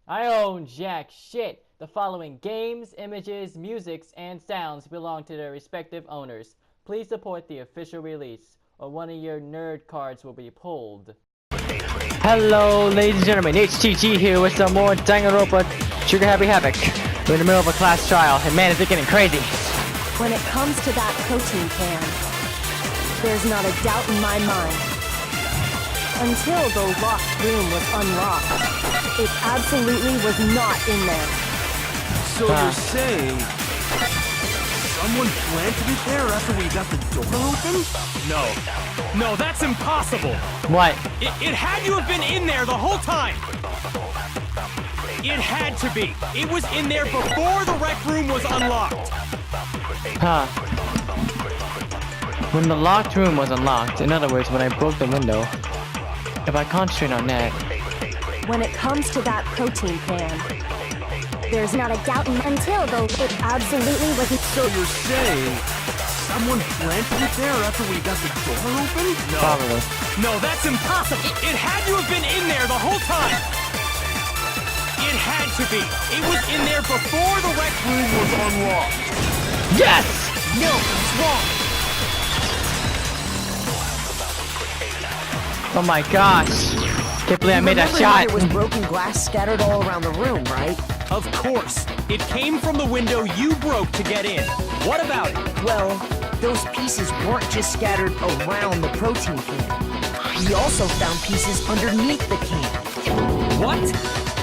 I own jack shit. The following games, images, musics, and sounds belong to their respective owners. Please support the official release, or one of your nerd cards will be pulled. Hello, ladies and gentlemen, HTG here with some more Danganronpa Trigger Happy Havoc. We're in the middle of a class trial, and man, is it getting crazy. When it comes to that protein can, there's not a doubt in my mind. Until the locked room was unlocked, it absolutely was not in there. So you're saying someone planted it there after we got the door open? No, that's impossible. What? It had to have been in there the whole time. It had to be. It was in there before the rec room was unlocked. Huh. When the locked room was unlocked, in other words, when I broke the window, if I concentrate on that... When it comes to that protein can, there's not a doubt until though it absolutely wasn't. So you're saying someone planted it there after we got the door open? No. Probably. No, that's impossible. It had to have been in there the whole time. It had to be. It was in there before the rec room was unlocked. Yes! No, it's wrong. Oh my gosh! Can't believe I made that shot! There was broken glass scattered all around the room, right? Of course. It came from the window you broke to get in. What about it? Well, those pieces weren't just scattered around the protein can. We also found pieces underneath the can. What?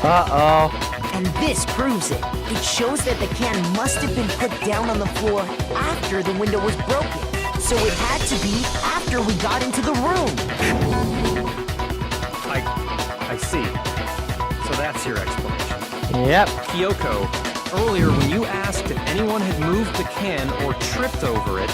Uh-oh. And this proves it. It shows that the can must have been put down on the floor after the window was broken. So it had to be after we got into the room. I see. So that's your explanation. Yep. Kyoko, earlier when you asked if anyone had moved the can or tripped over it...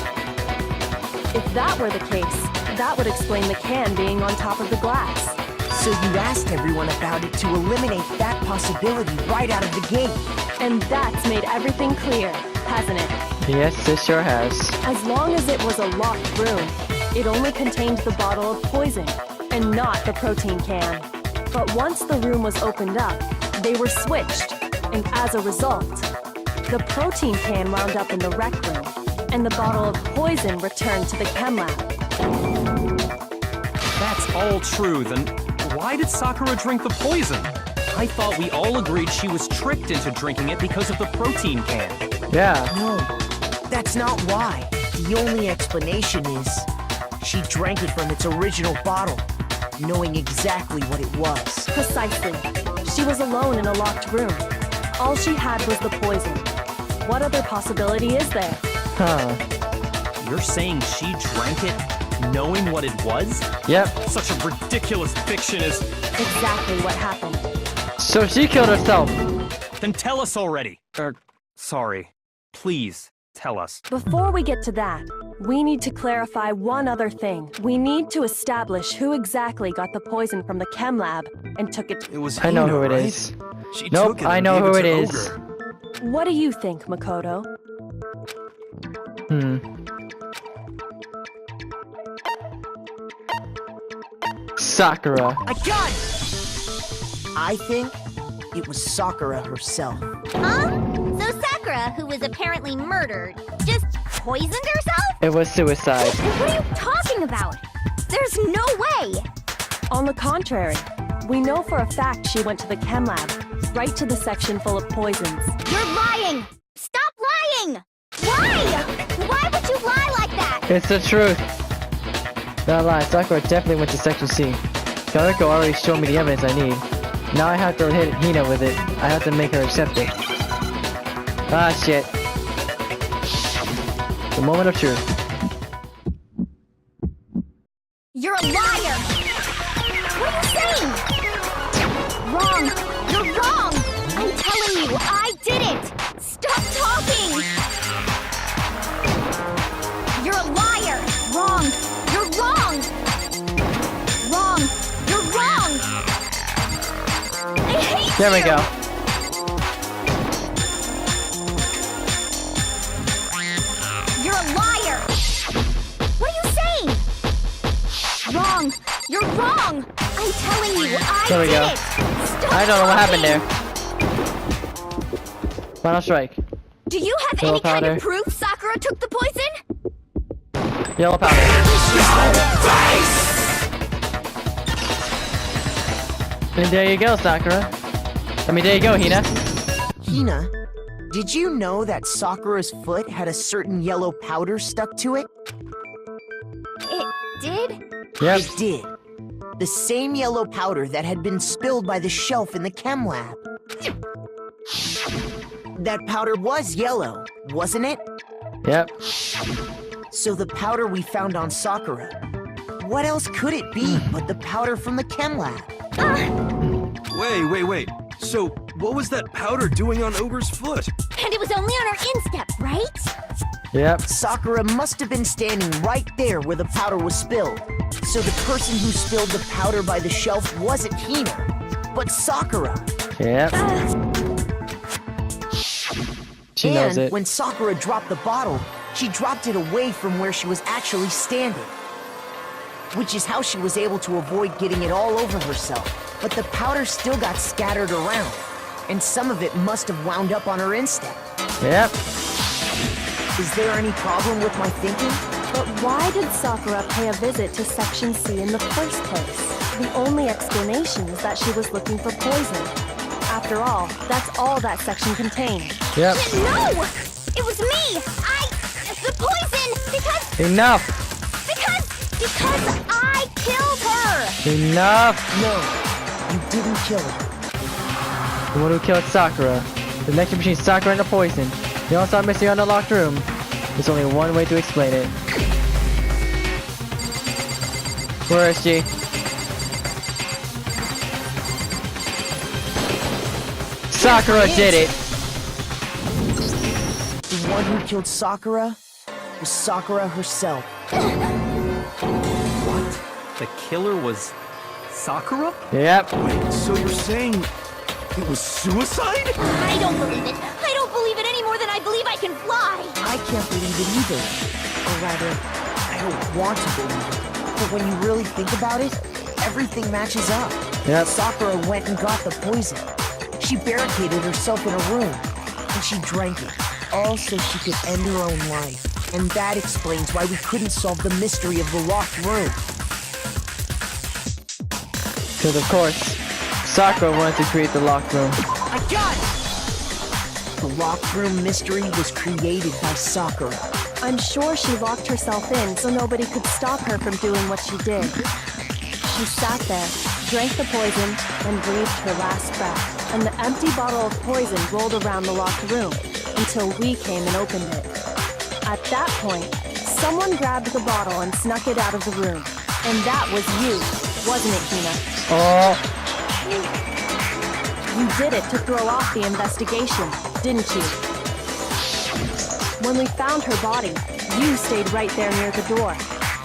If that were the case, that would explain the can being on top of the glass. So you asked everyone about it to eliminate that possibility right out of the gate. And that's made everything clear, hasn't it? Yes, it sure has. As long as it was a locked room, it only contained the bottle of poison, and not the protein can. But once the room was opened up, they were switched, and as a result, the protein can wound up in the rec room, and the bottle of poison returned to the chem lab. That's all true, then why did Sakura drink the poison? I thought we all agreed she was tricked into drinking it because of the protein can. Yeah. No, that's not why. The only explanation is she drank it from its original bottle, knowing exactly what it was. Precisely. She was alone in a locked room. All she had was the poison. What other possibility is there? Huh. You're saying she drank it knowing what it was? Yep. Such a ridiculous fiction is... Exactly what happened. So she killed herself. Then tell us already. Sorry. Please, tell us. Before we get to that, we need to clarify one other thing. We need to establish who exactly got the poison from the chem lab and took it. It was I know Hina, who it right? is. She Nope, took it I and know gave who it to is. Ogre. What do you think, Makoto? Sakura. I got it! I think it was Sakura herself. Huh? So Sakura, who was apparently murdered, just poisoned herself? It was suicide. What are you talking about? There's no way! On the contrary, we know for a fact she went to the chem lab, right to the section full of poisons. You're lying! Stop lying! Why? Why would you lie like that? It's the truth. Not lying, Sakura definitely went to Section C. Kyoko already showed me the evidence I need. Now I have to hit Hina with it. I have to make her accept it. Ah, shit. The moment of truth. You're a liar! What are you saying? Wrong! You're wrong! I'm telling you, I did it! Stop talking! You're a liar! Wrong! You're wrong! Wrong! You're wrong! I hate There we you! go. You're a liar! What are you saying? Wrong! You're wrong! I'm telling you, I There we did go. it! Stop I don't know what happened talking! there. Final strike. Do you have Yellow any kind powder. of proof Sakura took the poison? Yellow powder. And there you go, Sakura. I mean, there you go, Hina. Hina, did you know that Sakura's foot had a certain yellow powder stuck to it? It did? Yep. It did. The same yellow powder that had been spilled by the shelf in the chem lab. That powder was yellow, wasn't it? Yep. So the powder we found on Sakura, what else could it be but the powder from the chem lab? Wait. So, what was that powder doing on Ogre's foot? And it was only on her instep, right? Yep. Sakura must have been standing right there where the powder was spilled. So the person who spilled the powder by the shelf wasn't Hina, but Sakura. Yep. She knows And it. when Sakura dropped the bottle, she dropped it away from where she was actually standing. Which is how she was able to avoid getting it all over herself. But the powder still got scattered around, and some of it must have wound up on her instep. Yep. Is there any problem with my thinking? But why did Sakura pay a visit to Section C in the first place? The only explanation is that she was looking for poison. After all, that's all that section contained. Yep. No! It was me! The poison! Because Enough. I killed her! Enough. No, you didn't kill her. The one who killed Sakura. The connection between Sakura and the poison. They all saw missing on the locked room. There's only one way to explain it. Where is she? Sakura did it! The one who killed Sakura was Sakura herself. What? The killer was Sakura? Yep. Wait, so you're saying it was suicide? I don't believe it. I don't believe it any more than I believe I can fly. I can't believe it either. Or rather, I don't want to believe it. But when you really think about it, everything matches up. Yep. Sakura went and got the poison. She barricaded herself in a room, and she drank it, all so she could end her own life. And that explains why we couldn't solve the mystery of the locked room. Because of course, Sakura wanted to create the locked room. I got it! The locked room mystery was created by Sakura. I'm sure she locked herself in so nobody could stop her from doing what she did. She sat there, drank the poison, and breathed her last breath. And the empty bottle of poison rolled around the locked room until we came and opened it. At that point, someone grabbed the bottle and snuck it out of the room. And that was you, wasn't it, Hina? Oh, You did it to throw off the investigation, didn't you? When we found her body, you stayed right there near the door.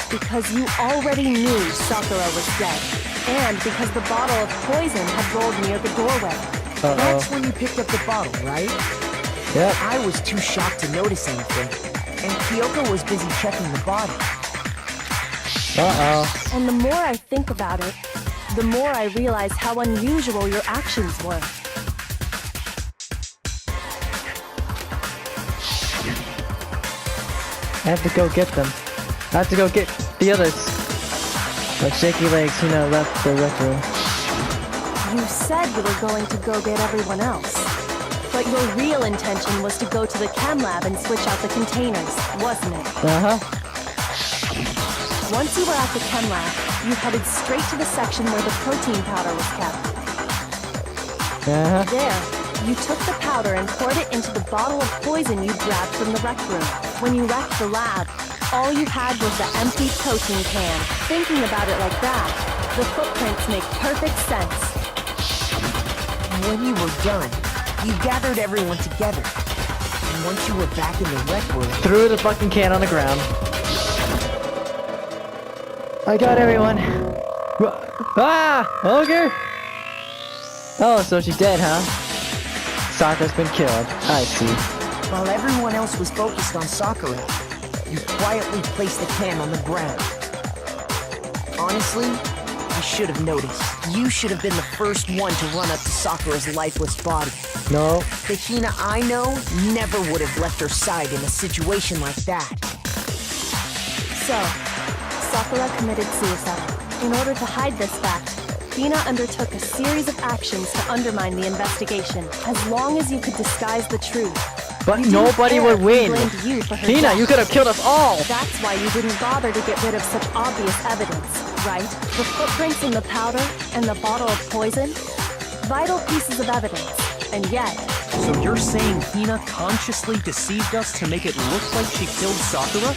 Because you already knew Sakura was dead. And because the bottle of poison had rolled near the doorway. That's when you picked up the bottle, right? yep. I was too shocked to notice anything, and Kyoko was busy checking the body. Uh-oh. And the more I think about it, the more I realize how unusual your actions were. I have to go get them. I have to go get the others. With shaky legs, Hina left the rec room. You said you were going to go get everyone else. But your real intention was to go to the chem lab and switch out the containers, wasn't it? Uh-huh. Once you were at the chem lab, you headed straight to the section where the protein powder was kept. Uh-huh. There, you took the powder and poured it into the bottle of poison you grabbed from the rec room. When you left the lab, all you had was the empty protein can. Thinking about it like that, the footprints make perfect sense. When you were done, you gathered everyone together. And once you were back in the rec room, Threw the fucking can on the ground. I got everyone. Ah! Ogre! Oh, so she's dead, huh? Sakura's been killed. I see. while everyone else was focused on Sakura, you quietly placed the can on the ground. Honestly, you should have noticed. You should have been the first one to run up to Sakura's lifeless body. No. The Hina I know never would have left her side in a situation like that. So, Sakura committed suicide. In order to hide this fact, Hina undertook a series of actions to undermine the investigation, as long as you could disguise the truth. But You didn't nobody care would if we win. blamed you for her Hina, death. you could have killed us all. That's why you didn't bother to get rid of such obvious evidence, right? The footprints in the powder and the bottle of poison? Vital pieces of evidence. And yet, So you're saying Hina consciously deceived us to make it look like she killed Sakura?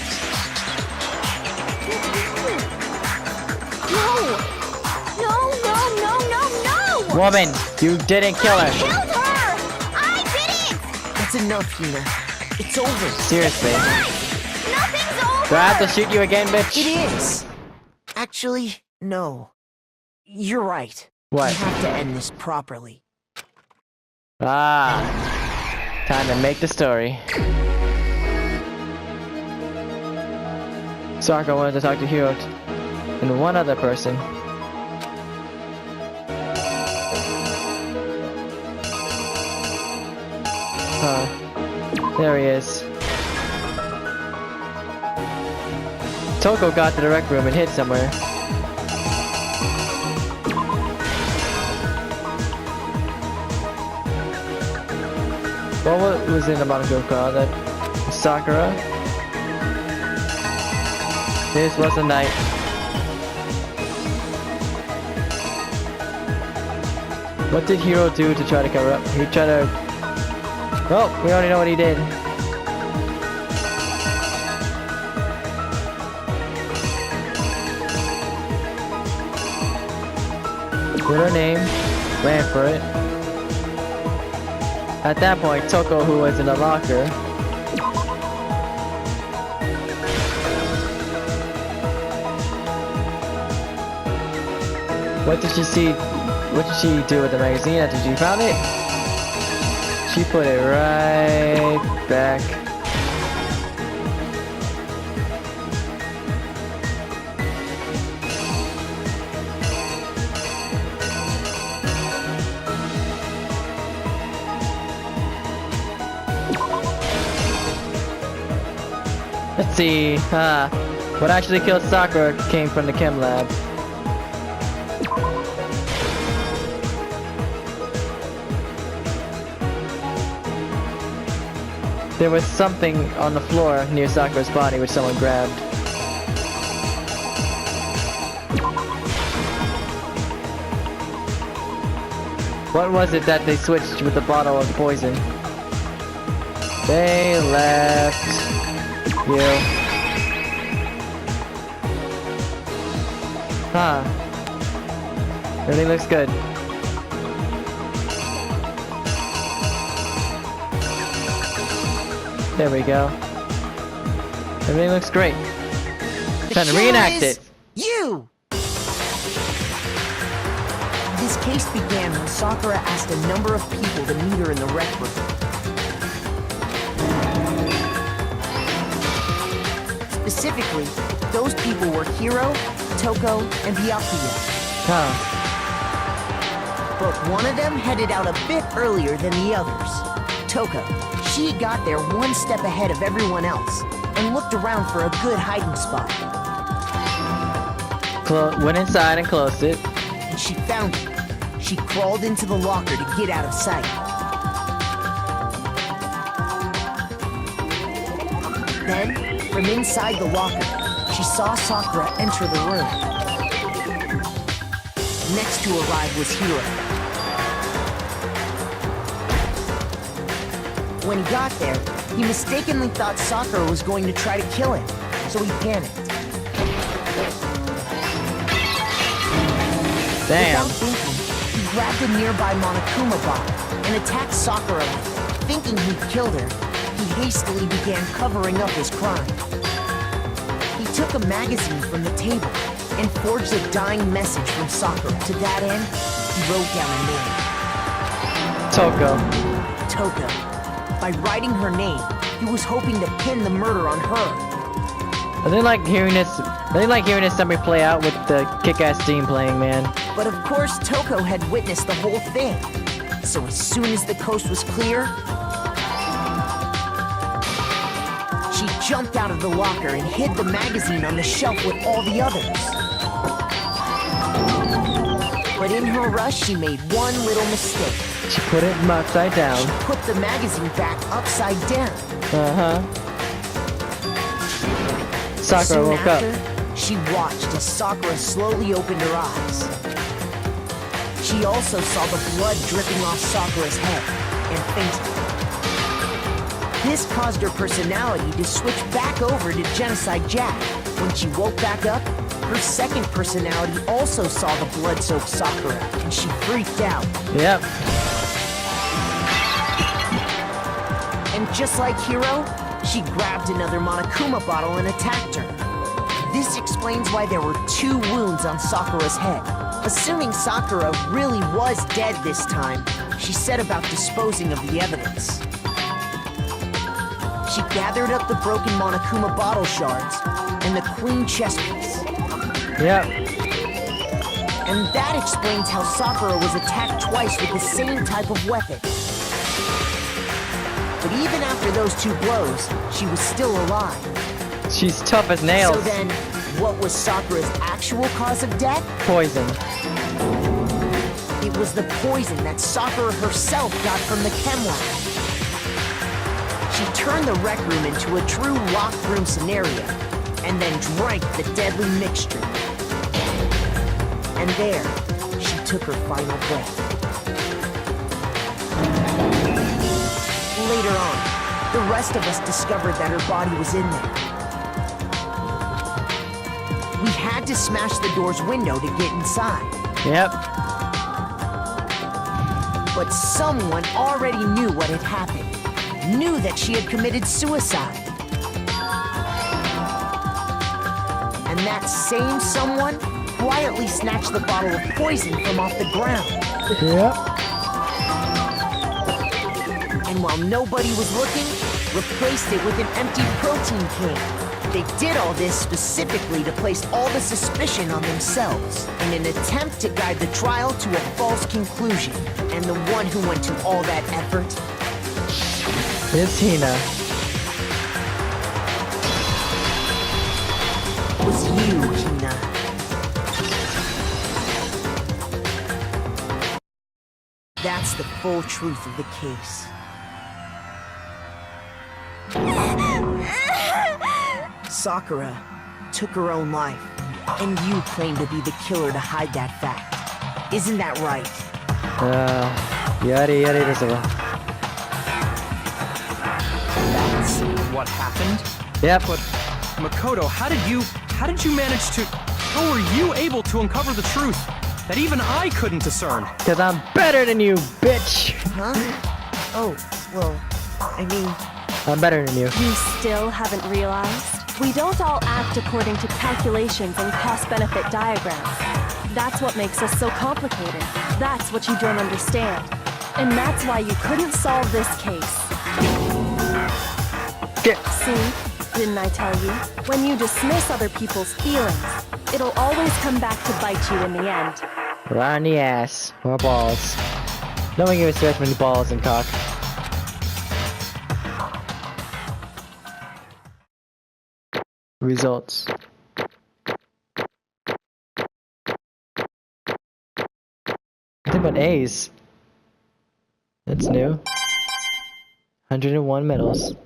No! No, no, no, no, no! Woman, you didn't kill I her. killed her! I did it! That's enough, Hina. It's over. Seriously. What? Nothing's over! Do I have to shoot you again, bitch? It is. Actually, no. You're right. What? We have to end this properly. Ah. Time to make the story. Sakura wanted to talk to Hiro and one other person. There he is. Toko got to the rec room and hid somewhere. What was in the Monaco car? That Sakura? This was the night. What did Hiro do to try to cover up? He tried to... Well, we already know what he did. With her name, ran for it. At that point, Toko, who was in the locker, what did she see? What did she do with the magazine after she found it? She put it right back. Let's see. What actually killed Sakura came from the chem lab. There was something on the floor near Sakura's body which someone grabbed. What was it that they switched with the bottle of poison? They left you. Huh. Everything looks good. There we go. Everything looks great. Time to reenact it. You! This case began when Sakura asked a number of people to meet her in the rec room. Specifically, those people were Hiro, Toko, and Byakuya. Huh. But one of them headed out a bit earlier than the others. Toko. She got there one step ahead of everyone else and looked around for a good hiding spot. Went inside and closed it. And she found it. She crawled into the locker to get out of sight. Then, from inside the locker, she saw Sakura enter the room. Next to arrive was Hiro. When he got there, he mistakenly thought Sakura was going to try to kill him, so he panicked. Damn. Without thinking, he grabbed a nearby Monokuma bottle and attacked Sakura with it. Thinking he'd killed her, he hastily began covering up his crime. He took a magazine from the table and forged a dying message from Sakura. To that end, he wrote down a name. Toko. Toko. By writing her name, he was hoping to pin the murder on her. I didn't like hearing this. I didn't like hearing this summary play out with the kick-ass theme playing, man. But of course, Toko had witnessed the whole thing. So as soon as the coast was clear, she jumped out of the locker and hid the magazine on the shelf with all the others. But in her rush, she made one little mistake. She put it upside down. She put the magazine back upside down. Sakura Soon woke up. after, she watched as Sakura slowly opened her eyes. She also saw the blood dripping off Sakura's head and fainted. This caused her personality to switch back over to Genocide Jack. When she woke back up, her second personality also saw the blood-soaked Sakura, and she freaked out. Yep. And just like Hiro, she grabbed another Monokuma bottle and attacked her. This explains why there were 2 wounds on Sakura's head. Assuming Sakura really was dead this time, she set about disposing of the evidence. She gathered up the broken Monokuma bottle shards and the queen chess piece. Yep. And that explains how Sakura was attacked twice with the same type of weapon. But even after those 2 blows, she was still alive. She's tough as nails. So then, what was Sakura's actual cause of death? Poison. It was the poison that Sakura herself got from the chem lab. She turned the rec room into a true locked room scenario, and then drank the deadly mixture. And there, she took her final breath. Later on, the rest of us discovered that her body was in there. We had to smash the door's window to get inside. Yep. But someone already knew what had happened. Knew that she had committed suicide. And that same someone quietly snatched the bottle of poison from off the ground. Yep. And while nobody was looking, replaced it with an empty protein can. They did all this specifically to place all the suspicion on themselves in an attempt to guide the trial to a false conclusion. And the one who went to all that effort It's Hina. was you, Hina. That's the full truth of the case. Sakura took her own life, and you claim to be the killer to hide that fact. Isn't that right? Yariですわ. That's What happened? Yep. But Makoto, how did you manage to? How were you able to uncover the truth that even I couldn't discern? Because I'm better than you, bitch. huh? Oh, well, I mean, I'm better than you. You still haven't realized? We don't all act according to calculations and cost-benefit diagrams. That's what makes us so complicated. That's what you don't understand. And that's why you couldn't solve this case. See? Didn't I tell you? When you dismiss other people's feelings, it'll always come back to bite you in the end. Right on the ass. Or balls. No one gives a many balls and cock. Results. Nothing but A's. That's new. 101 medals.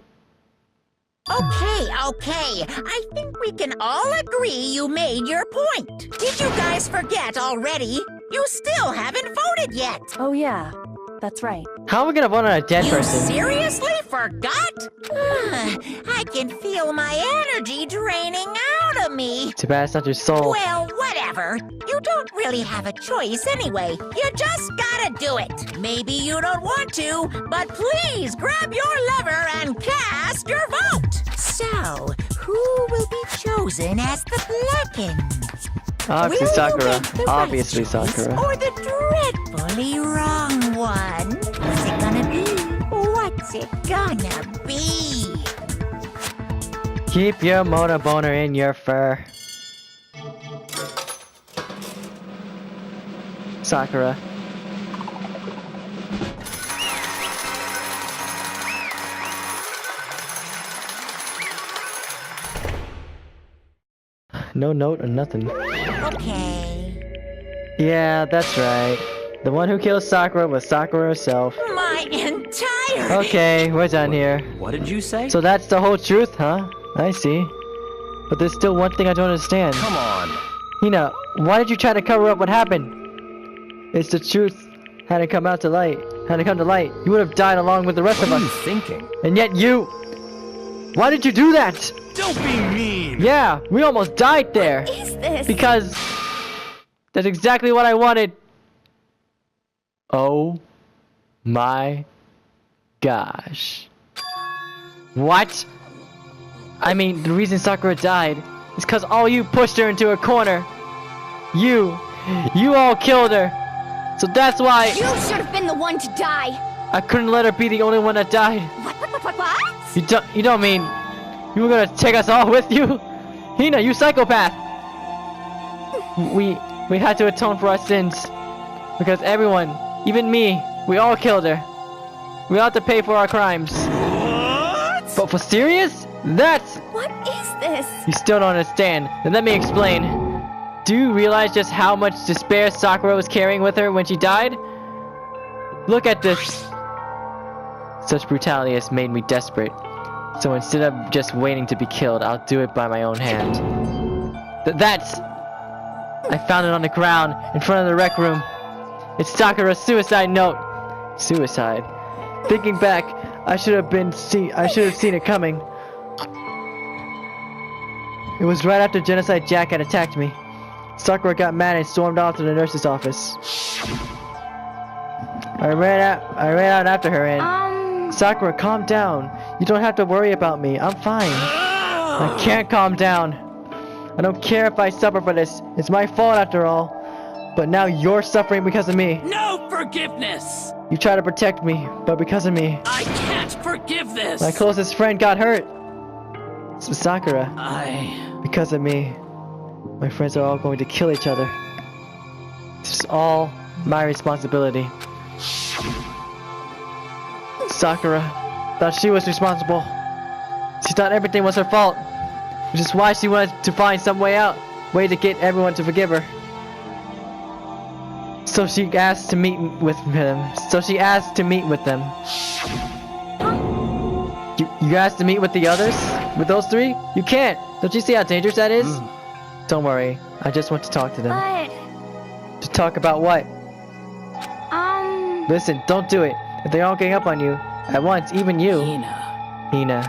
Okay. I think we can all agree you made your point. Did you guys forget already? You still haven't voted yet. Oh yeah, that's right. How are we gonna vote on a dead You person? seriously forgot? I can feel my energy draining out of me. Too bad it's not your soul. Well, whatever. You don't really have a choice anyway. You just gotta do it. Maybe you don't want to, but please grab your lever and cast your vote. So, who will be chosen as the blackened? Obviously Will Sakura. you make the Obviously right choice Sakura. or the dreadfully wrong one? What's it gonna be? What's it gonna be? Keep your motor boner in your fur. Sakura. No note or nothing. Okay. Yeah, that's right. The one who killed Sakura was Sakura herself. My entire... Okay, we're done here. What did you say? So that's the whole truth, huh? I see. But there's still one thing I don't understand. Come on. Hina, why did you try to cover up what happened? It's the truth. Hadn't come to light, you would have died along with the rest of What us. are you thinking? And yet you... Why did you do that? Don't be mean! Yeah, we almost died there. What is this? Because... that's exactly what I wanted. Oh my gosh. What? I mean, the reason Sakura died is because all you pushed her into a corner. You all killed her. So that's why You should have been the one to die. I couldn't let her be the only one that died. What? You don't mean you were gonna take us all with you? Hina, you psychopath! We had to atone for our sins. Because everyone, even me, we all killed her. We all have to pay for our crimes. What? But for serious? That's... What is this? You still don't understand. Then let me explain. Do you realize just how much despair Sakura was carrying with her when she died? Look at this. Such brutality has made me desperate. So instead of just waiting to be killed, I'll do it by my own hand. That's... I found it on the ground in front of the rec room. It's Sakura's suicide note. Suicide. Thinking back, I should have seen it coming. It was right after Genocide Jack had attacked me. Sakura got mad and stormed off to the nurse's office. I ran out after her and... Sakura, calm down. You don't have to worry about me. I'm fine. I can't calm down. I don't care if I suffer for this. It's my fault after all. But now you're suffering because of me. No forgiveness! You try to protect me, but because of me. I can't forgive this! My closest friend got hurt. So Sakura, I... because of me, my friends are all going to kill each other. This is all my responsibility. Sakura thought she was responsible. She thought everything was her fault, which is why she wanted to find some way to get everyone to forgive her. So she asked to meet with them. You asked to meet with the others? With those three? You can't! Don't you see how dangerous that is? Don't worry, I just want to talk to them. But... To talk about what? Listen, don't do it. If they all gang up on you, at once, even you. Hina.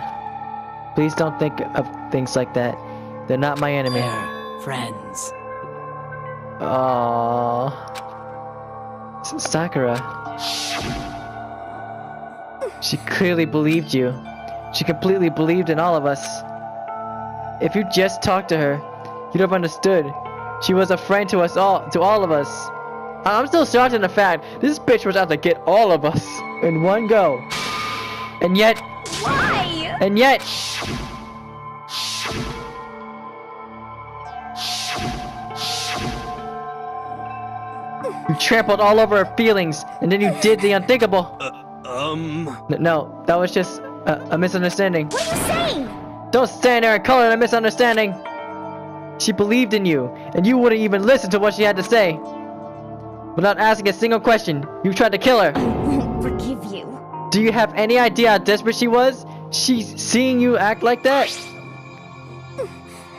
Please don't think of things like that. They're not my enemy. They're friends. Aww. Sakura. She clearly believed you. She completely believed in all of us. If you just talked to her, you'd have understood. She was a friend to us all, to all of us. I'm still shocked in the fact this bitch was out to get all of us in one go. And yet... Why? And yet... You trampled all over her feelings, and then you did the unthinkable. No, that was just a misunderstanding. What are you saying? Don't stand there and call it a misunderstanding. She believed in you, and you wouldn't even listen to what she had to say. Without asking a single question, you tried to kill her. I won't forgive you. Do you have any idea how desperate she was? She's seeing you act like that?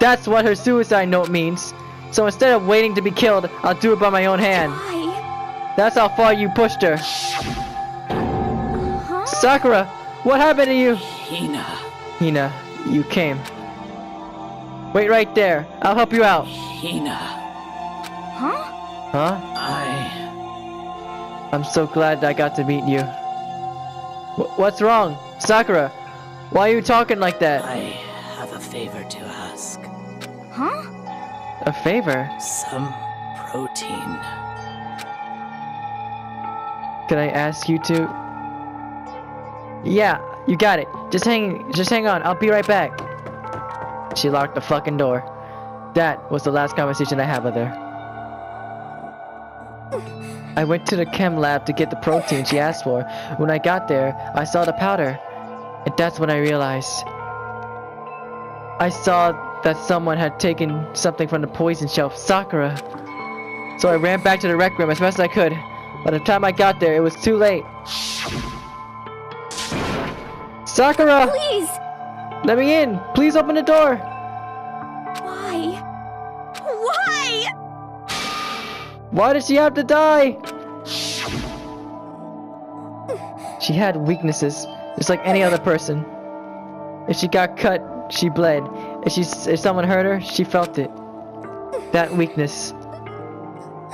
That's what her suicide note means. So instead of waiting to be killed, I'll do it by my own hand. Why? That's how far you pushed her. Huh? Sakura, what happened to you? Hina. Hina, you came. Wait right there. I'll help you out. Hina. Huh? Huh? I'm so glad I got to meet you. What's wrong? Sakura, why are you talking like that? I have a favor to ask. Huh? A favor? Some protein. Can I ask you to? Yeah, you got it. Just hang on. I'll be right back. She locked the fucking door. That was the last conversation I had with her. I went to the chem lab to get the protein she asked for. When I got there, I saw the powder. And that's when I realized. I saw that someone had taken something from the poison shelf, Sakura. So I ran back to the rec room as best I could. By the time I got there, it was too late. Sakura! Please! Let me in! Please open the door! Why? Why? Why did she have to die? She had weaknesses, just like any other person. If she got cut, she bled. If someone hurt her, she felt it. That weakness.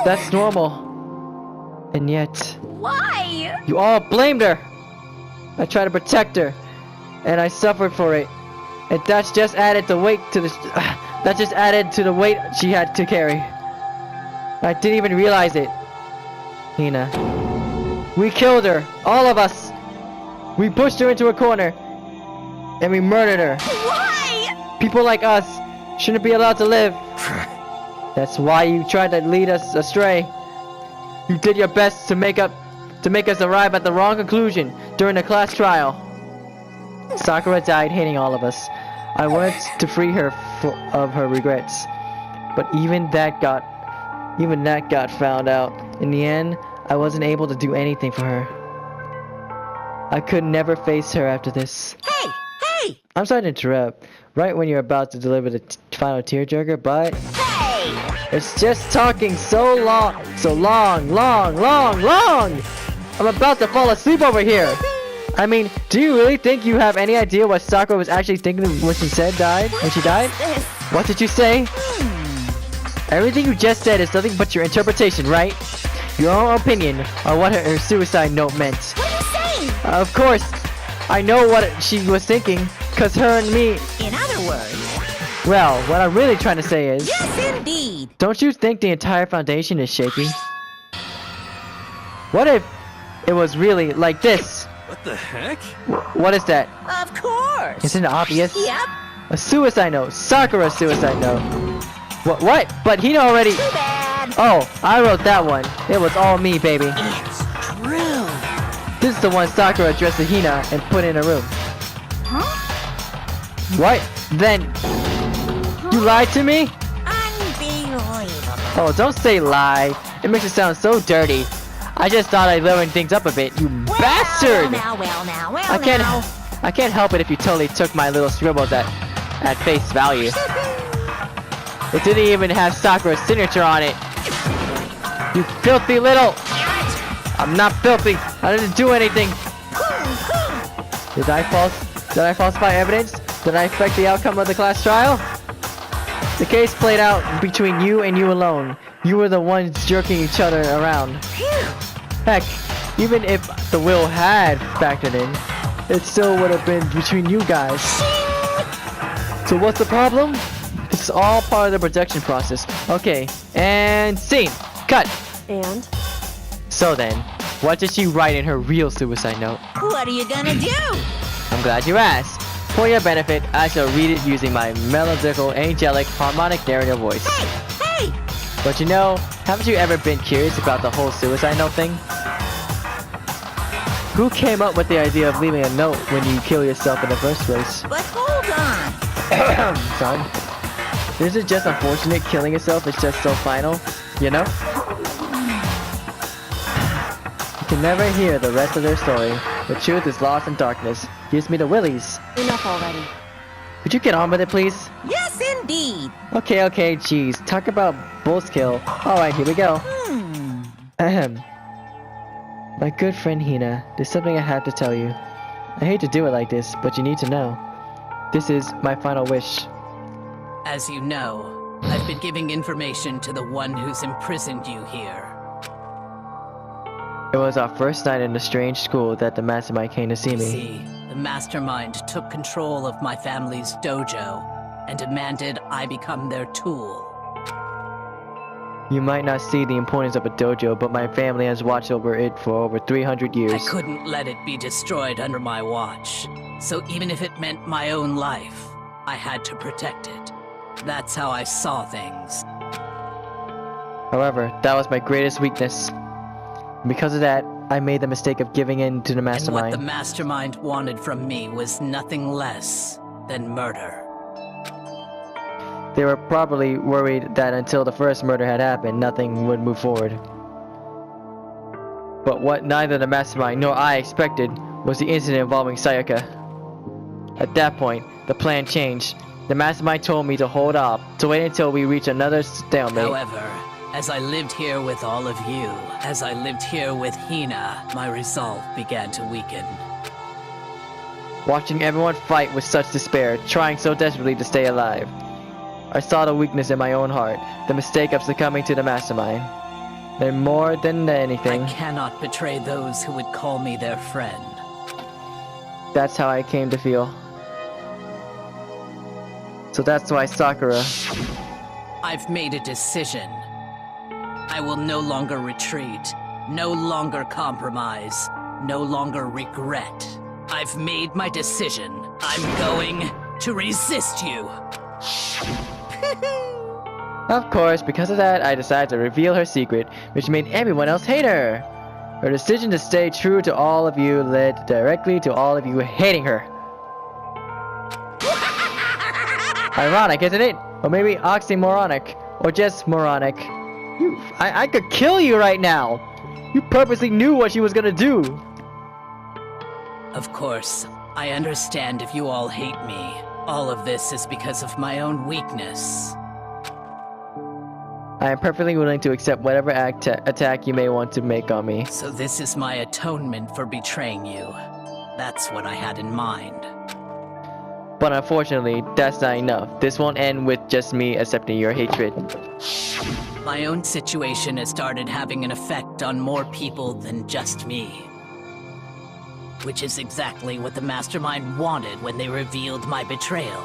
That's normal. And yet, Why? you all blamed her. I tried to protect her, and I suffered for it. And that's just added the weight to the. That just added to the weight she had to carry. I didn't even realize it. Hina. We killed her, all of us. We pushed her into a corner, and we murdered her. Why? People like us shouldn't be allowed to live. That's why you tried to lead us astray. You did your best to make us arrive at the wrong conclusion during the class trial. Sakura died hating all of us. I wanted to free her of her regrets, but even that got found out. In the end, I wasn't able to do anything for her. I could never face her after this. Hey! Hey! I'm sorry to interrupt, right when you're about to deliver the final tearjerker, but Hey! it's just talking so long. I'm about to fall asleep over here. I mean, do you really think you have any idea what Sakura was actually thinking when she died? This. What did you say? Everything you just said is nothing but your interpretation, right? Your own opinion on what her suicide note meant. What are you saying? Of course, I know what she was thinking, cause her and me. In other words, Well, what I'm really trying to say is, yes indeed. don't you think the entire foundation is shaky? What if it was really like this? What the heck? What is that? Of course. Isn't it obvious? Yep. A suicide note. Sakura's suicide note. What? But Hina already. Too bad. Oh, I wrote that one. It was all me, baby. It's true. This is the one Sakura addressed to Hina and put in her room. Huh? What? Then you lied to me? Unbelievable. Oh, don't say lie. It makes it sound so dirty. I just thought I'd liven things up a bit. You bastard! I can't help it if you totally took my little scribbles at face value. It didn't even have Sakura's signature on it. You filthy little. I'm not filthy. I didn't do anything. Did I falsify evidence? Did I affect the outcome of the class trial? The case played out between you and you alone. You were the ones jerking each other around. Heck, even if the will had factored in, it still would have been between you guys. So what's the problem? It's all part of the protection process. Okay, and scene. Cut. And? So then, what did she write in her real suicide note? What are you gonna do? I'm glad you asked. For your benefit, I shall read it using my melodical, angelic, harmonic narrative voice. Hey! But you know, haven't you ever been curious about the whole suicide note thing? Who came up with the idea of leaving a note when you kill yourself in the first place? But hold on. Son, this is just unfortunate. Killing yourself is just so final, you know? You can never hear the rest of their story. The truth is lost in darkness. Gives me the willies. Enough already. Could you get on with it, please? Yes, indeed. Okay, jeez. Talk about bullskill. Alright, here we go. Ahem. My good friend Hina, there's something I have to tell you. I hate to do it like this, but you need to know. This is my final wish. As you know, I've been giving information to the one who's imprisoned you here. It was our first night in the strange school that the mastermind came to see me. See, the mastermind took control of my family's dojo and demanded I become their tool. You might not see the importance of a dojo, but my family has watched over it for over 300 years. I couldn't let it be destroyed under my watch. So even if it meant my own life, I had to protect it. That's how I saw things. However, that was my greatest weakness. Because of that, I made the mistake of giving in to the And what mastermind. the mastermind wanted from me was nothing less than murder. They were probably worried that until the first murder had happened, nothing would move forward. But what neither the mastermind nor I expected was the incident involving Sayaka. At that point, the plan changed. The mastermind told me to hold off, to wait until we reach another stalemate. However, as I lived here with all of you, as I lived here with Hina, my resolve began to weaken. Watching everyone fight with such despair, trying so desperately to stay alive, I saw the weakness in my own heart, the mistake of succumbing to the mastermind. And more than anything, I cannot betray those who would call me their friend. that's how I came to feel. So that's why Sakura... I've made a decision. I will no longer retreat, no longer compromise, no longer regret. I've made my decision. I'm going to resist you. Of course, because of that, I decided to reveal her secret, which made everyone else hate her. Her decision to stay true to all of you led directly to all of you hating her. Ironic, isn't it? Or maybe oxymoronic, or just moronic. I could kill you right now! You purposely knew what she was gonna do! Of course, I understand if you all hate me. All of this is because of my own weakness. I am perfectly willing to accept whatever attack you may want to make on me. So this is my atonement for betraying you. That's what I had in mind. But unfortunately, that's not enough. This won't end with just me accepting your hatred. My own situation has started having an effect on more people than just me. Which is exactly what the mastermind wanted when they revealed my betrayal.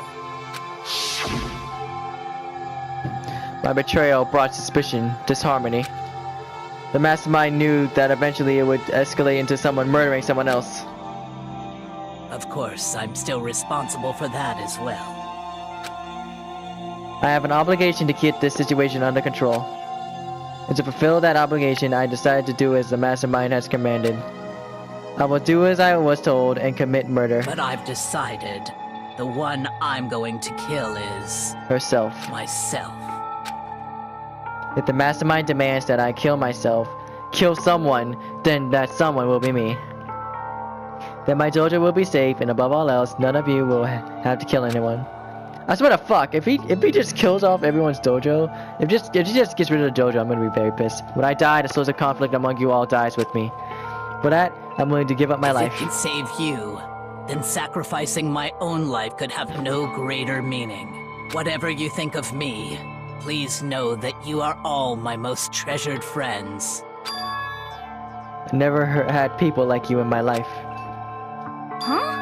My betrayal brought suspicion, disharmony. The mastermind knew that eventually it would escalate into someone murdering someone else. Of course, I'm still responsible for that as well. I have an obligation to keep this situation under control. And to fulfill that obligation, I decided to do as the mastermind has commanded. I will do as I was told and commit murder. But I've decided the one I'm going to kill is... herself. myself. If the mastermind demands that I kill myself, kill someone, then that someone will be me. Then my dojo will be safe, and above all else, none of you will have to kill anyone. I swear to fuck, if he just kills off everyone's dojo, if he just gets rid of the dojo, I'm gonna be very pissed. When I die, the source of conflict among you all dies with me. For that, I'm willing to give up my life. If it can save you, then sacrificing my own life could have no greater meaning. Whatever you think of me, please know that you are all my most treasured friends. I never had people like you in my life. Huh?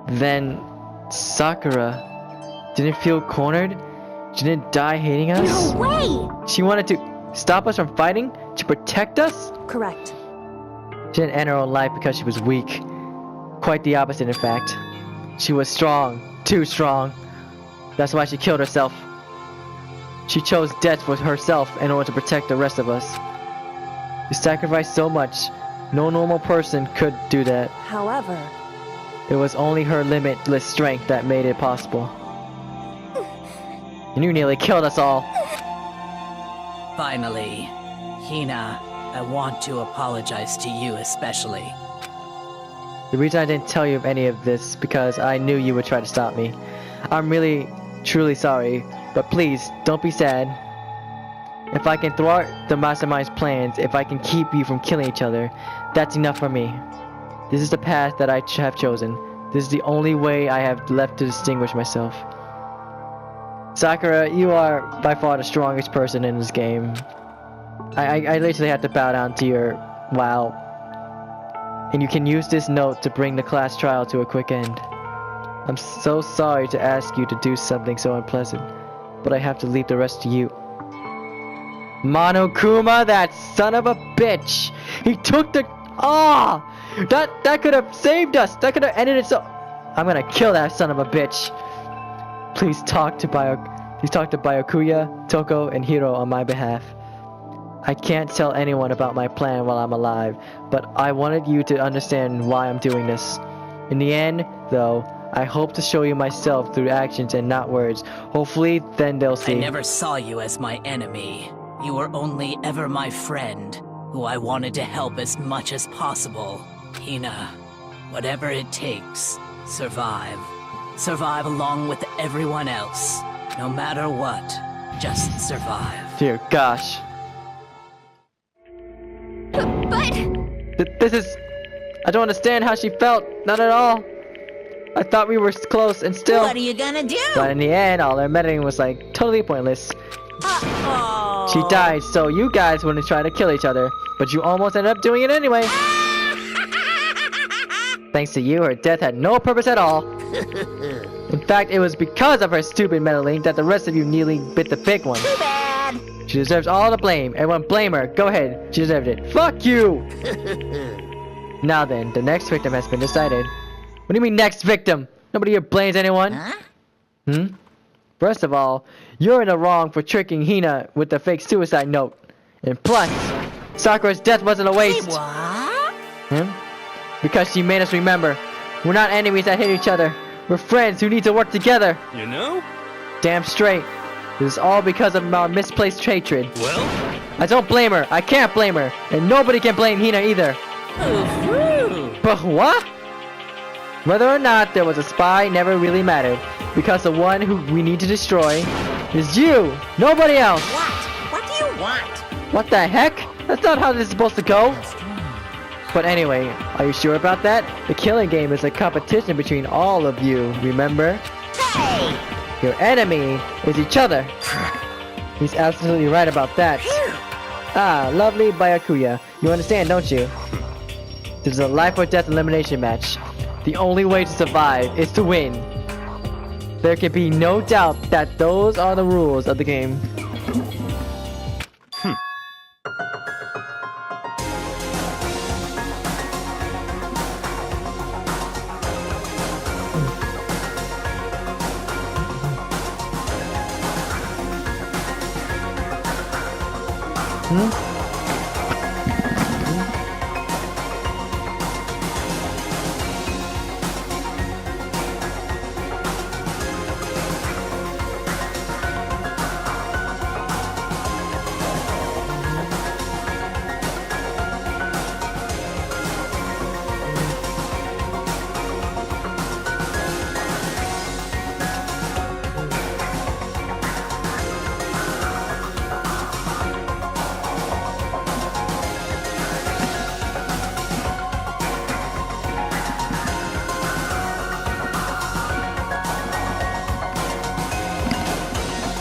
Then Sakura didn't feel cornered? She didn't die hating us? No way! She wanted to stop us from fighting? To protect us? Correct. She didn't end her own life because she was weak. Quite the opposite, in fact. She was strong. Too strong. That's why she killed herself. She chose death for herself in order to protect the rest of us. She sacrificed so much. No normal person could do that. However, It was only her limitless strength that made it possible. And you nearly killed us all. Finally, Hina, I want to apologize to you especially. The reason I didn't tell you of any of this because I knew you would try to stop me. I'm really, truly sorry, but please, don't be sad. If I can thwart the mastermind's plans, if I can keep you from killing each other, that's enough for me. This is the path that I have chosen. This is the only way I have left to distinguish myself. Sakura, you are by far the strongest person in this game. I literally had to bow down to your wow. And you can use this note to bring the class trial to a quick end. I'm so sorry to ask you to do something so unpleasant, but I have to leave the rest to you. Monokuma, that son of a bitch! He took the Ah! That could have saved us! That could have ended it so... I'm gonna kill that son of a bitch. Please talk to Byakuya, Toko, and Hiro on my behalf. I can't tell anyone about my plan while I'm alive, but I wanted you to understand why I'm doing this. In the end, though, I hope to show you myself through actions and not words. Hopefully, then they'll see. I never saw you as my enemy. You were only ever my friend, who I wanted to help as much as possible. Hina, whatever it takes, survive. Survive along with everyone else. No matter what, just survive. Dear gosh. But... This is... I don't understand how she felt. Not at all. I thought we were close and still... What are you gonna do? But in the end, all her meddling was like totally pointless. Uh-oh. She died, so you guys wouldn't try to kill each other. But you almost ended up doing it anyway. Thanks to you, her death had no purpose at all. In fact, it was because of her stupid meddling that the rest of you nearly bit the big one. Too bad. She deserves all the blame. Everyone blame her. Go ahead. She deserved it. Fuck you! Now then, the next victim has been decided. What do you mean next victim? Nobody here blames anyone. Huh? First of all, you're in the wrong for tricking Hina with the fake suicide note. And plus, Sakura's death wasn't a waste. Say what? Because she made us remember. We're not enemies that hate each other. We're friends who need to work together. You know? Damn straight. This is all because of our misplaced hatred. Well? I don't blame her. I can't blame her. And nobody can blame Hina either. But what? Whether or not there was a spy never really mattered. Because the one who we need to destroy is you. Nobody else. What? What do you want? What the heck? That's not how this is supposed to go. But anyway, are you sure about that? The killing game is a competition between all of you, remember? Hey! Your enemy is each other. He's absolutely right about that. Ah, lovely Byakuya. You understand, don't you? This is a life or death elimination match. The only way to survive is to win. There can be no doubt that those are the rules of the game.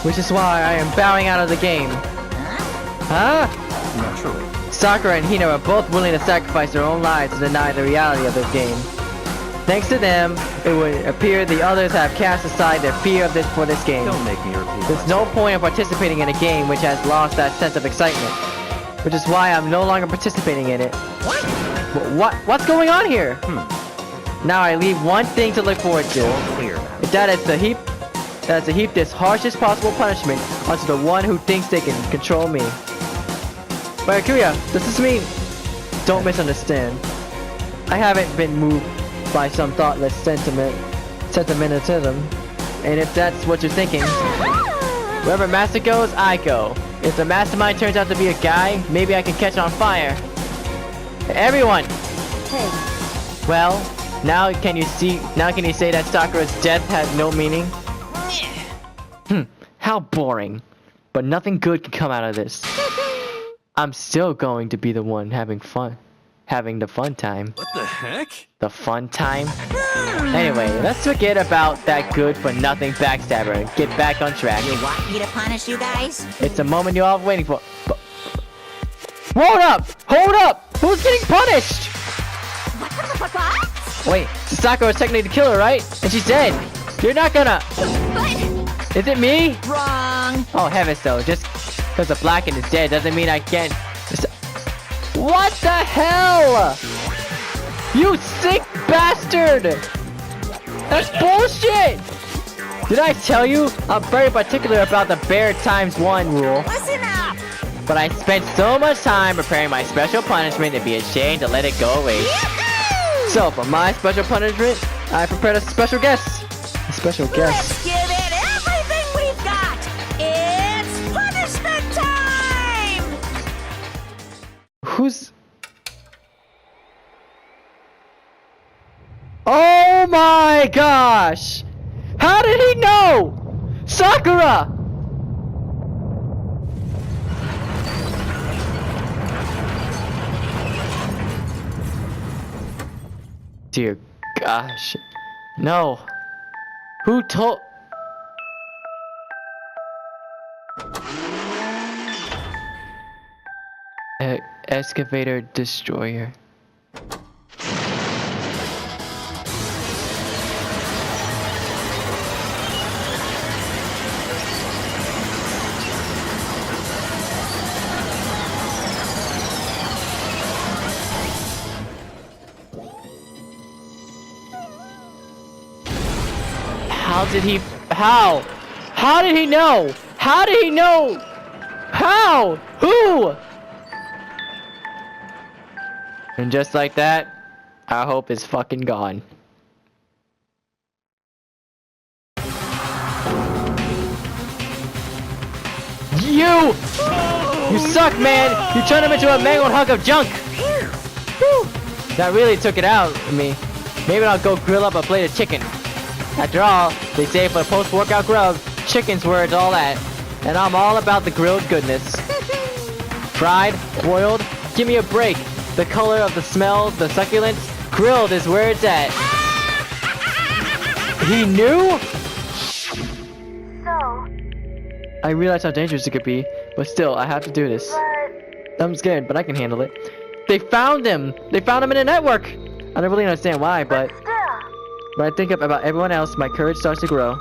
Which is why I am bowing out of the game. Huh? Naturally. Sakura and Hina are both willing to sacrifice their own lives to deny the reality of this game. Thanks to them, it would appear the others have cast aside their fear of this for this game. Don't make me repeat There's no point in participating in a game which has lost that sense of excitement. Which is why I'm no longer participating in it. What's going on here? Now I leave one thing to look forward to. Clear now. That is to heap this harshest possible punishment onto the one who thinks they can control me. Byakuya, this is me. Don't misunderstand. I haven't been moved by some thoughtless sentimentalism. And if that's what you're thinking, wherever master goes, I go. If the mastermind turns out to be a guy, maybe I can catch on fire. Everyone! Hey, Well, now can you say that Sakura's death had no meaning? How boring. But nothing good can come out of this. I'm still going to be the one having the fun time. What the heck? The fun time? Anyway, let's forget about that good-for-nothing backstabber and get back on track. You want me to punish you guys? It's the moment you're all waiting for. Hold up! Hold up! Who's getting punished? What? Wait, Sakura's technically the killer, right? And she's dead. You're not gonna... But... Is it me? Wrong. Oh, heavens though. Just because the Blackened is dead doesn't mean I can't... What the hell? You sick bastard! That's bullshit! Did I tell you? I'm very particular about the bear times 1 rule. Listen up! But I spent so much time preparing my special punishment it'd be a shame to let it go away. Yahoo! So for my special punishment, I prepared a special guest. A special guest. Let's give it everything we've got! It's punishment time! Who's... Oh my gosh! How did he know? Sakura! Dear gosh. No. Who told... Excavator Destroyer. How did he... How? How did he know? How did he know? How? Who? And just like that, our hope is fucking gone. You! You suck, man! You turned him into a mangled hunk of junk! That really took it out of me. Maybe I'll go grill up a plate of chicken. After all, they say for post-workout grub, chicken's where it's all at. And I'm all about the grilled goodness. Fried, boiled, give me a break. The color of the smells, the succulence, grilled is where it's at. He knew? So, I realize how dangerous it could be, but still, I have to do this. I'm scared, but I can handle it. They found him! They found him in a network! I don't really understand why, but... When I think about everyone else, my courage starts to grow.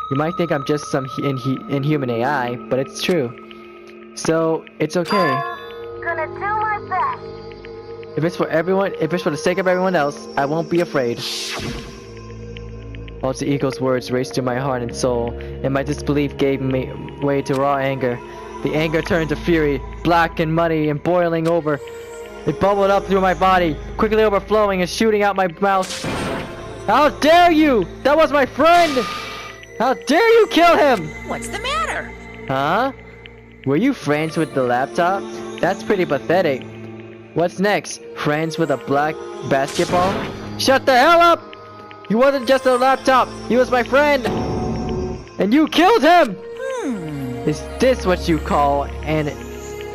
You might think I'm just some inhuman AI, but it's true. So, it's okay. I'm gonna do my best. If it's for everyone, if it's for the sake of everyone else, I won't be afraid. Alter Ego's words raced through my heart and soul, and my disbelief gave me way to raw anger. The anger turned to fury, black and muddy and boiling over. It bubbled up through my body, quickly overflowing and shooting out my mouth. How dare you! That was my friend! How dare you kill him! What's the matter? Huh? Were you friends with the laptop? That's pretty pathetic. What's next? Friends with a black basketball? Shut the hell up! He wasn't just a laptop, he was my friend! And you killed him! Is this what you call an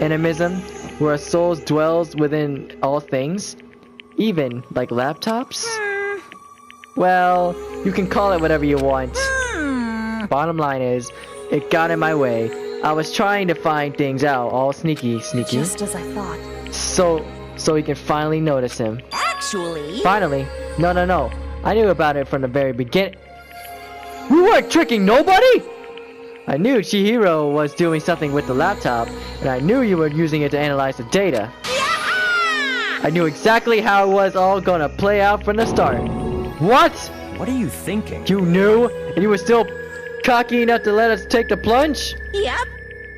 animism? Where a soul dwells within all things? Even like laptops? Well, you can call it whatever you want. Bottom line is, it got in my way. I was trying to find things out, all sneaky. Just as I thought. So we can finally notice him. Actually... Finally? No. I knew about it from the very beginning. We weren't tricking nobody! I knew Chihiro was doing something with the laptop, and I knew you were using it to analyze the data. Yeah! I knew exactly how it was all gonna play out from the start. What? What are you thinking? You knew? And you were still cocky enough to let us take the plunge? Yep.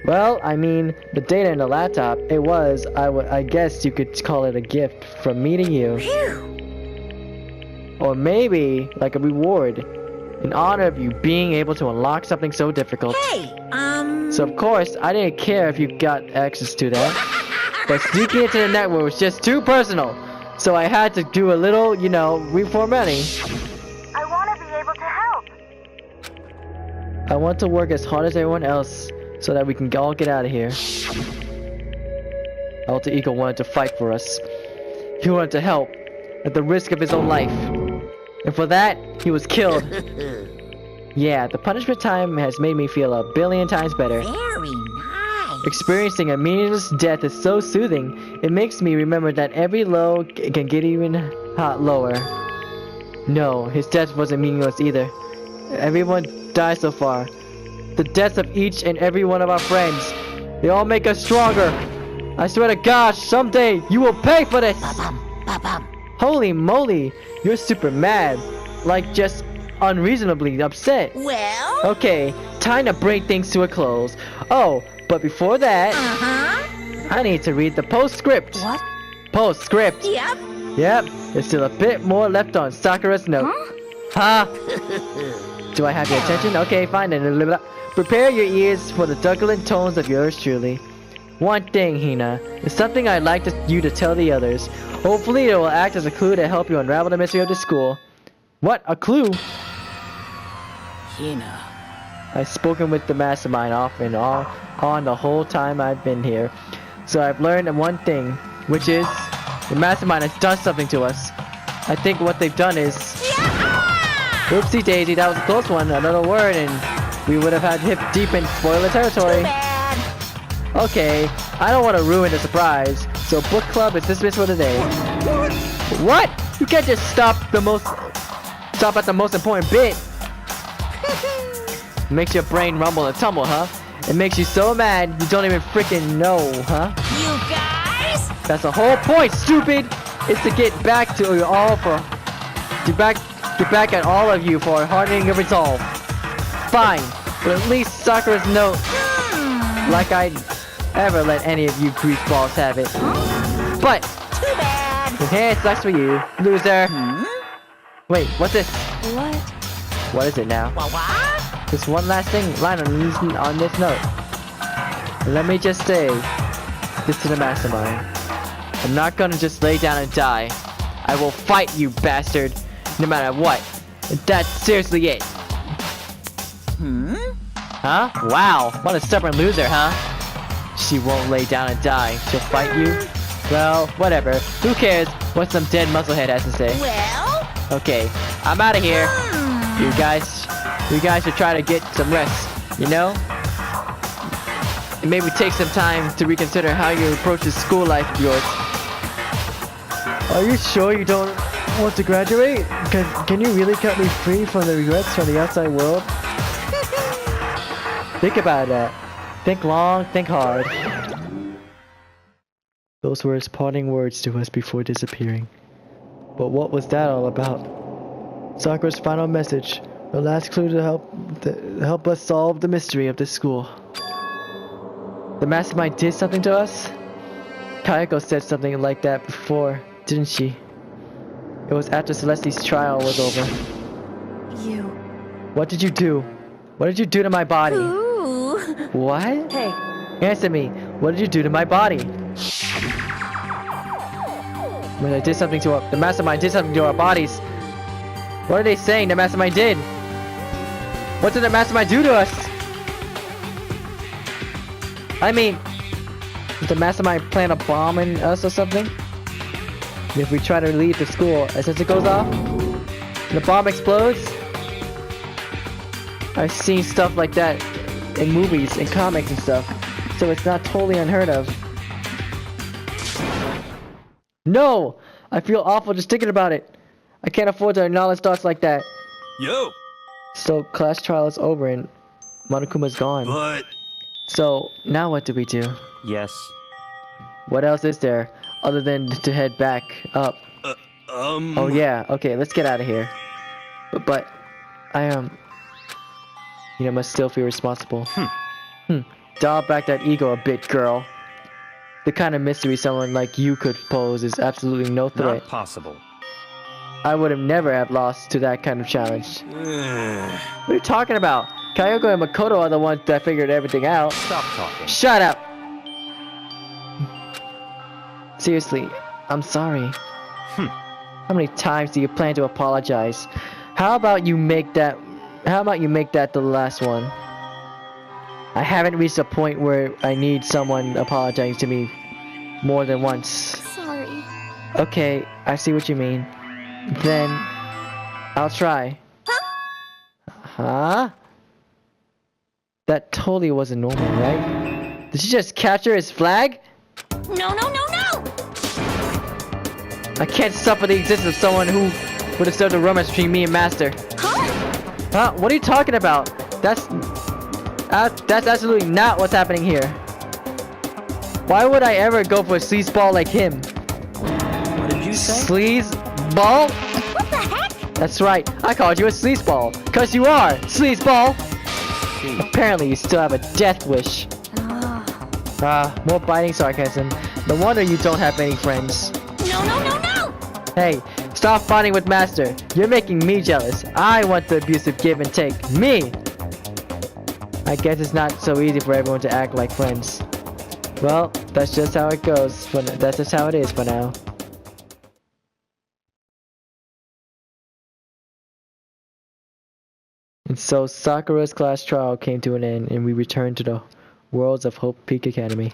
Well, I mean, the data in the laptop, it was, I guess you could call it a gift from me to you. Or maybe, like a reward, in honor of you being able to unlock something so difficult. Hey, So of course, I didn't care if you got access to that. But sneaking into the network was just too personal. So I had to do a little, reformatting. I want to be able to help. I want to work as hard as everyone else so that we can all get out of here. Alter Ego wanted to fight for us. He wanted to help at the risk of his own life. And for that, he was killed. Yeah, the punishment time has made me feel a billion times better. very nice. Experiencing a meaningless death is so soothing. It makes me remember that every low can get even lower. No, his death wasn't meaningless either. Everyone died so far. The deaths of each and every one of our friends. They all make us stronger. I swear to gosh, someday you will pay for this! Ba-bum. Holy moly, you're super mad. Like, just unreasonably upset. Well? Okay, time to bring things to a close. Oh, but before that, I need to read the postscript. What? Postscript. Yep. Yep, there's still a bit more left on Sakura's note. Huh? Do I have your attention? Okay, fine then. Prepare your ears for the dulcet tones of yours truly. One thing, Hina, is something I'd like you to tell the others. Hopefully it will act as a clue to help you unravel the mystery of the school. What? A clue? Hina. I've spoken with the mastermind off and on the whole time I've been here. So I've learned one thing, which is the mastermind has done something to us. I think what they've done is... Oopsie daisy, that was a close one. Another word and we would have had hip deep in spoiler territory. Okay, I don't want to ruin the surprise, so book club is dismissed for today. What? You can't just stop at the most important bit. Makes your brain rumble and tumble, huh? It makes you so mad you don't even freaking know, huh? You guys? That's the whole point, stupid! It's to get back to you all for... Get back at all of you for hardening your resolve. Fine, but at least Sakura's note... Like I'd ever let any of you greaseballs have it. But... Too bad. Hey, it sucks for you, loser. Wait, what's this? What? What is it now? What? Just one last line on this note. Let me just say this to the mastermind. I'm not gonna just lay down and die. I will fight you, bastard, no matter what. And that's seriously it. Huh? Wow, what a stubborn loser, huh? She won't lay down and die. She'll fight you? Well, whatever. Who cares what some dead musclehead has to say? Well? Okay, I'm out of here. You guys should try to get some rest, you know? And maybe take some time to reconsider how you approach this school life of yours. Are you sure you don't want to graduate? Can you really cut me free from the regrets from the outside world? Think about that. Think long, think hard. Those were his parting words to us before disappearing. But what was that all about? Sakura's final message. The last clue to help us solve the mystery of this school. The mastermind did something to us? Kayako said something like that before, didn't she? It was after Celeste's trial was over. You. What did you do? What did you do to my body? Ooh. What? Hey. Answer me. What did you do to my body? When I did something to the mastermind did something to our bodies. What are they saying the mastermind did? What did the mastermind do to us? I mean, did the mastermind plan a bomb in us or something? If we try to leave the school, and since it goes off, and the bomb explodes? I've seen stuff like that in movies and comics and stuff, so it's not totally unheard of. No! I feel awful just thinking about it. I can't afford to acknowledge thoughts like that. Yo! So class trial is over and Monokuma's gone. But... So now what do we do? Yes. What else is there other than to head back up? Oh yeah, okay, let's get out of here. But I you know, must still feel responsible. Dial back that ego a bit, girl. The kind of mystery someone like you could pose is absolutely no threat. Not possible. I would have never have lost to that kind of challenge. What are you talking about? Kayako and Makoto are the ones that figured everything out. Stop talking. Shut up! Seriously, I'm sorry. How many times do you plan to apologize? How about you make that the last one? I haven't reached a point where I need someone apologizing to me more than once. Sorry. Okay, I see what you mean. Then I'll try. Huh? That totally wasn't normal, right? Did she just capture his flag? No, no, no, no! I can't suffer the existence of someone who would have served a romance between me and Master. Huh? What are you talking about? That's absolutely not what's happening here. Why would I ever go for a sleazeball like him? What did you say? Sleazeball? What the heck? That's right. I called you a sleazeball. Cause you are, sleazeball. Apparently you still have a death wish. More biting sarcasm. No wonder you don't have any friends. No, no, no, no! Hey, stop fighting with Master. You're making me jealous. I want the abusive give and take. Me! I guess it's not so easy for everyone to act like friends. Well, that's just how it goes. That's just how it is for now. And so Sakura's class trial came to an end and we returned to the Worlds of Hope Peak Academy.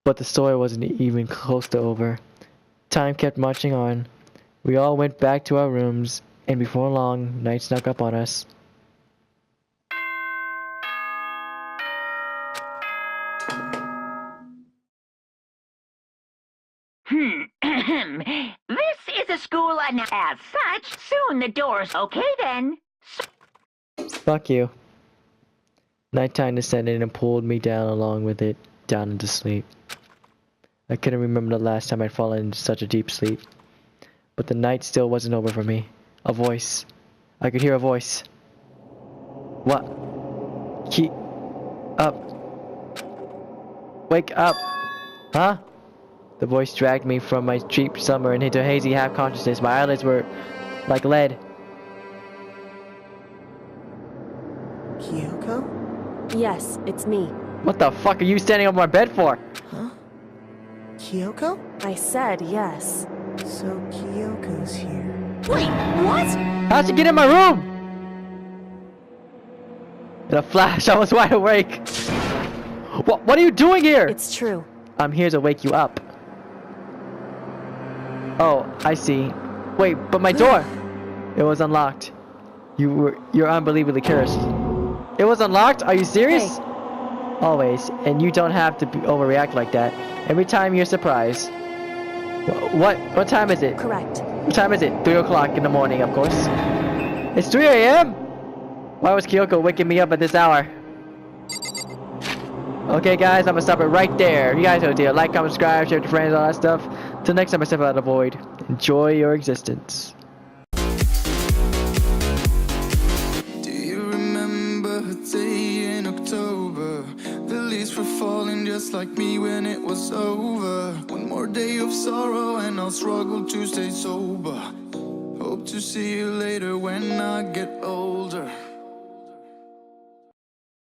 But the story wasn't even close to over. Time kept marching on. We all went back to our rooms, and before long, night snuck up on us. This is a school, and as such, soon the doors. Okay then. Fuck you. Nighttime descended and pulled me down along with it, down into sleep. I couldn't remember the last time I'd fallen into such a deep sleep. But the night still wasn't over for me. A voice. I could hear a voice. What? Keep up. Wake up. Huh? The voice dragged me from my deep slumber and into hazy half-consciousness. My eyelids were like lead. Kyoko? Yes, it's me. What the fuck are you standing over my bed for? Huh? Kyoko? I said yes. So Kyoko's here. Wait, what? How'd you get in my room? In a flash, I was wide awake. What are you doing here? It's true. I'm here to wake you up. Oh, I see. Wait, but my door! It was unlocked. You're unbelievably cursed. It was unlocked? Are you serious? Hey. Always, and you don't have to overreact like that. Every time you're surprised. What time is it? Correct. What time is it? 3 o'clock in the morning, of course. It's 3 a.m.? Why was Kyoko waking me up at this hour? Okay, guys, I'm gonna stop it right there. You guys know the deal. Like, comment, subscribe, share with your friends, all that stuff. Till next time, I step out of the void. Enjoy your existence. Do you remember a day in October? The leaves were falling just like me when it was over. One more day of sorrow and I'll struggle to stay sober. Hope to see you later when I get older.